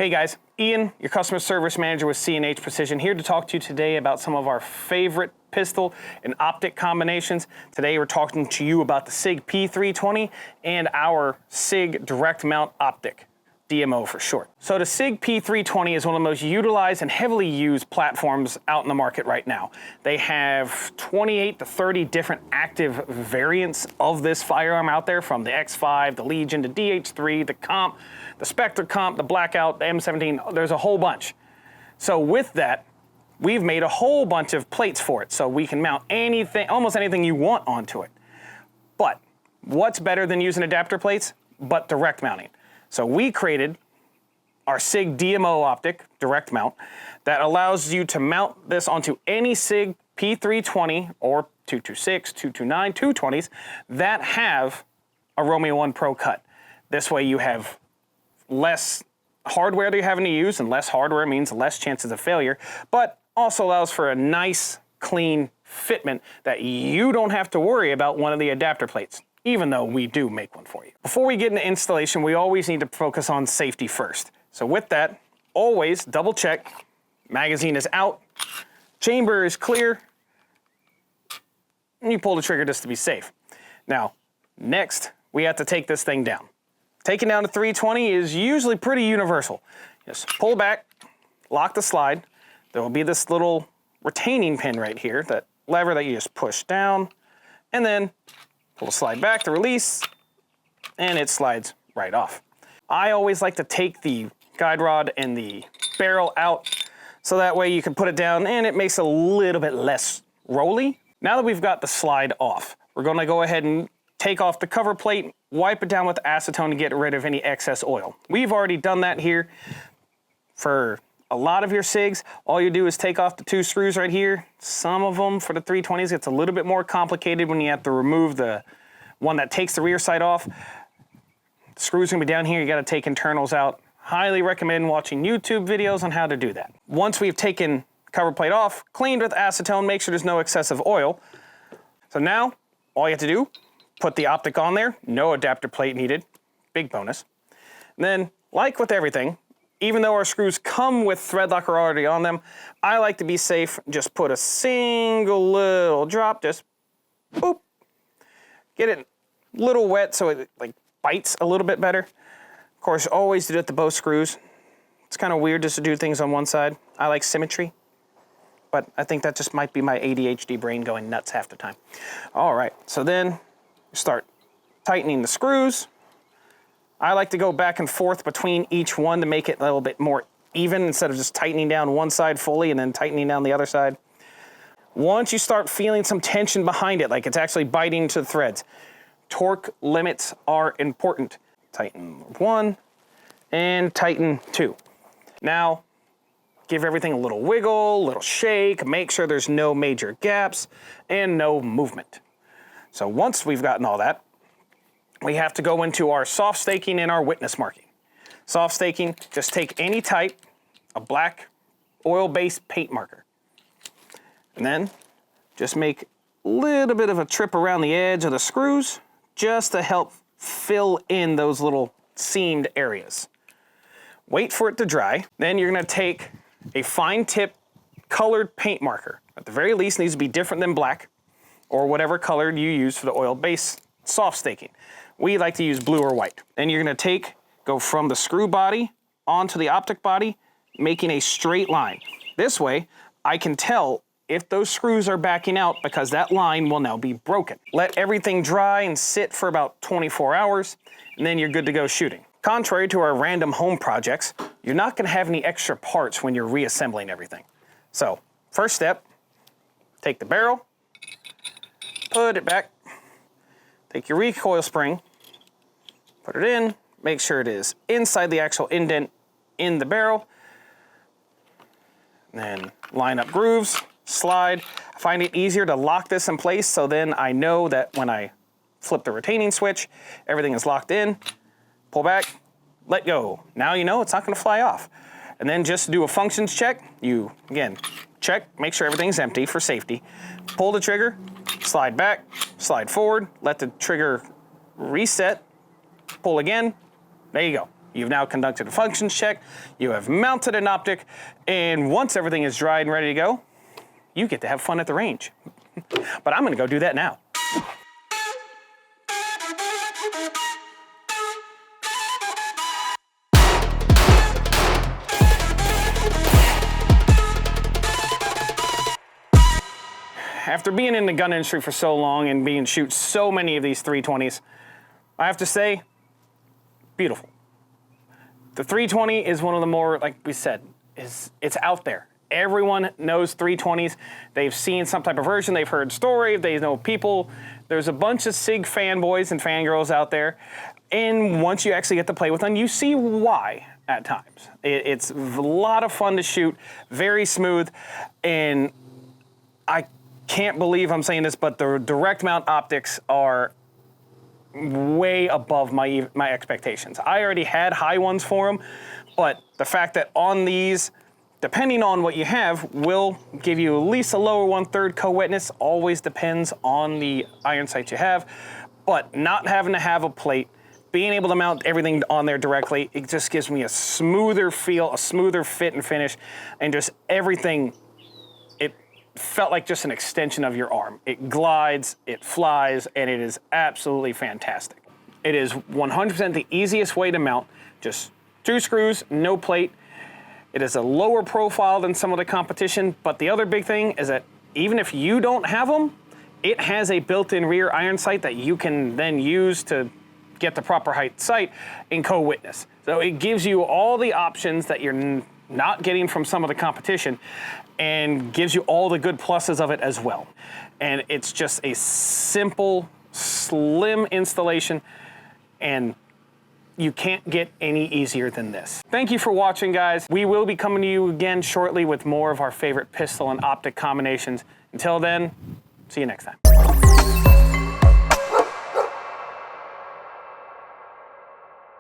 Hey guys, Ian, your customer service manager with C&H Precision, here to talk to you today about some of our favorite pistol and optic combinations. Today we're talking to you about the SIG P320 and our SIG direct mount optic. DMO for short. So the SIG P320 is one of the most utilized and heavily used platforms out in the market right now. They have 28 to 30 different active variants of this firearm out there, from the X5, the Legion, the DH3, the Comp, the Spectre Comp, the Blackout, the M17, there's a whole bunch. So with that, we've made a whole bunch of plates for it, so we can mount anything, almost anything you want onto it. But what's better than using adapter plates but direct mounting? So we created our SIG DMO optic direct mount that allows you to mount this onto any SIG P320 or 226, 229, 220s that have a Romeo 1 Pro cut. This way you have less hardware that you're having to use, and less hardware means less chances of failure, but also allows for a nice, clean fitment that you don't have to worry about one of the adapter plates, even though we do make one for you. Before we get into installation, we always need to focus on safety first. So with that, always double check, magazine is out, chamber is clear, and you pull the trigger just to be safe. Now, next, we have to take this thing down. Taking down the 320 is usually pretty universal. Just pull back, lock the slide. There will be this little retaining pin right here, that lever that you just push down, and then pull the slide back to release, and it slides right off. I always like to take the guide rod and the barrel out, so that way you can put it down and it makes it a little bit less rolly. Now that we've got the slide off, we're gonna go ahead and take off the cover plate, wipe it down with acetone to get rid of any excess oil. We've already done that here. For a lot of your SIGs, all you do is take off the two screws right here. Some of them for the 320s, it's a little bit more complicated when you have to remove the one that takes the rear sight off. The screw's gonna be down here, you gotta take internals out. Highly recommend watching YouTube videos on how to do that. Once we've taken cover plate off, cleaned with acetone, make sure there's no excessive oil. So now, all you have to do, put the optic on there, no adapter plate needed, big bonus. And then, like with everything, even though our screws come with thread locker already on them, I like to be safe, just put a single little drop, just boop. Get it a little wet so it like bites a little bit better. Of course, always do it to both screws. It's kind of weird just to do things on one side. I like symmetry, but I think that just might be my ADHD brain going nuts half the time. All right, so then start tightening the screws. I like to go back and forth between each one to make it a little bit more even, instead of just tightening down one side fully and then tightening down the other side. Once you start feeling some tension behind it, like it's actually biting into the threads, torque limits are important. Tighten 1 and tighten 2. Now, give everything a little wiggle, a little shake, make sure there's no major gaps and no movement. So once we've gotten all that, we have to go into our soft staking and our witness marking. Soft staking, just take any type of black oil-based paint marker. And then just make a little bit of a trip around the edge of the screws just to help fill in those little seamed areas. Wait for it to dry. Then you're gonna take a fine tip colored paint marker. At the very least, it needs to be different than black or whatever color you use for the oil-based soft staking. We like to use blue or white. Then you're gonna go from the screw body onto the optic body, making a straight line. This way, I can tell if those screws are backing out, because that line will now be broken. Let everything dry and sit for about 24 hours, and then you're good to go shooting. Contrary to our random home projects, you're not gonna have any extra parts when you're reassembling everything. So, first step, take the barrel, put it back, take your recoil spring, put it in, make sure it is inside the actual indent in the barrel, and then line up grooves, slide. I find it easier to lock this in place, so then I know that when I flip the retaining switch, everything is locked in. Pull back, let go. Now you know it's not gonna fly off. And then just do a functions check. You, again, check, make sure everything's empty for safety. Pull the trigger, slide back, slide forward, let the trigger reset, pull again, there you go. You've now conducted a functions check, you have mounted an optic, and once everything is dried and ready to go, you get to have fun at the range. But I'm gonna go do that now. After being in the gun industry for so long and shoot so many of these 320s, I have to say, beautiful. The 320 is one of the more, like we said, it's out there. Everyone knows 320s. They've seen some type of version, they've heard stories, they know people. There's a bunch of SIG fanboys and fangirls out there. And once you actually get to play with them, you see why at times. It's a lot of fun to shoot, very smooth, and I can't believe I'm saying this, but the direct mount optics are way above my expectations. I already had high ones for them, but the fact that on these, depending on what you have, will give you at least a lower 1/3 co-wetness. Always depends on the iron sight you have, but not having to have a plate, being able to mount everything on there directly, it just gives me a smoother feel, a smoother fit and finish, and just everything. It felt like just an extension of your arm. It glides, it flies, and it is absolutely fantastic. It is 100% the easiest way to mount, just 2 screws, no plate. It is a lower profile than some of the competition, but the other big thing is that even if you don't have them, it has a built-in rear iron sight that you can then use to get the proper height sight in co-witness. So it gives you all the options that you're not getting from some of the competition, and gives you all the good pluses of it as well. And it's just a simple, slim installation, and you can't get any easier than this. Thank you for watching, guys. We will be coming to you again shortly with more of our favorite pistol and optic combinations. Until then, see you next time.